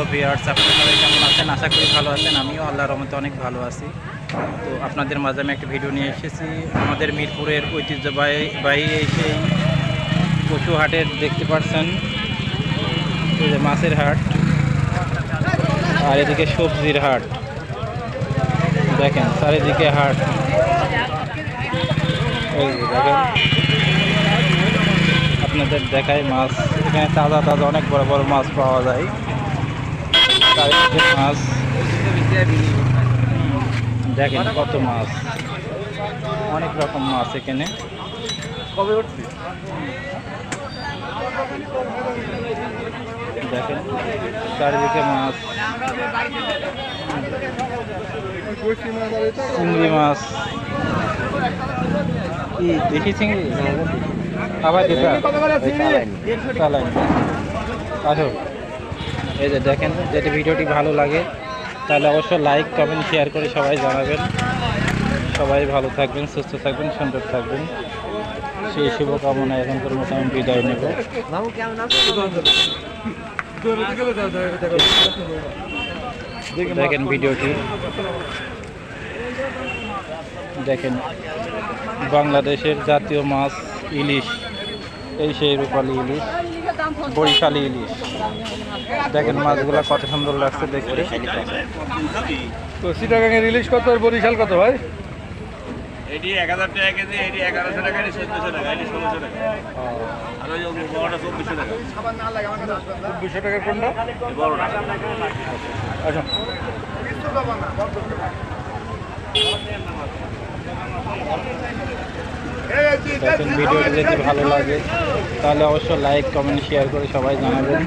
Hello viewers, আপনারা সবাই কেমন আছেন? আশা করি ভালো আছেন। আমিও আল্লাহর রহমতে অনেক ভালো আছি। তো আপনাদের মাঝে আমি একটা ভিডিও নিয়ে এসেছি। আমাদের মিরপুরের ঐতিহ্যবাহী সেই পশু হাটের দেখতে পাচ্ছেন, এই যে মাছের হাট, আর এদিকে সবজির হাট। দেখেন চারিদিকে হাট, এই যে দেখেন আপনাদের দেখায় মাছ। এখানে তাজা তাজা অনেক বড় বড় মাছ পাওয়া যায়। চারিদিকে মাছ, দেখেন কত মাছ, অনেক রকম মাছ এখানে। দেখেন চারিদিকে মাছ, চিংড়ি মাছ। কি দেখি চিংড়ি আবার চালাই আসো। এই যে দেখেন, যদি ভিডিওটি ভালো লাগে তাহলে অবশ্যই লাইক কমেন্ট শেয়ার করে সবাই জানাবেন। সবাই ভালো থাকবেন, সুস্থ থাকবেন, সুন্দর থাকবেন, সেই শুভকামনা এখনকার মতো আমি বিদায় নেব। দেখেন ভিডিওটি, দেখেন বাংলাদেশের জাতীয় মাছ ইলিশ, এই সেই রূপালী ইলিশ, বরিশালী ইলিশ। দেখেন মাছগুলো কত সুন্দর লাগছে দেখতে। তো চিটাগাঙের ইলিশ কত আর বরিশাল কত ভাই? এটি 1000 টাকা কেজি, এটি 1100 টাকা, এটি 1400 টাকা, এটি 1600 টাকা, আর ওই বড়টা 2400 টাকা। 200 টাকার কোনটা? এই বড়টা। আচ্ছা, দেখেন ভিডিওটি যদি ভালো লাগে তাহলে অবশ্যই লাইক কমেন্ট শেয়ার করে সবাই জানাবেন।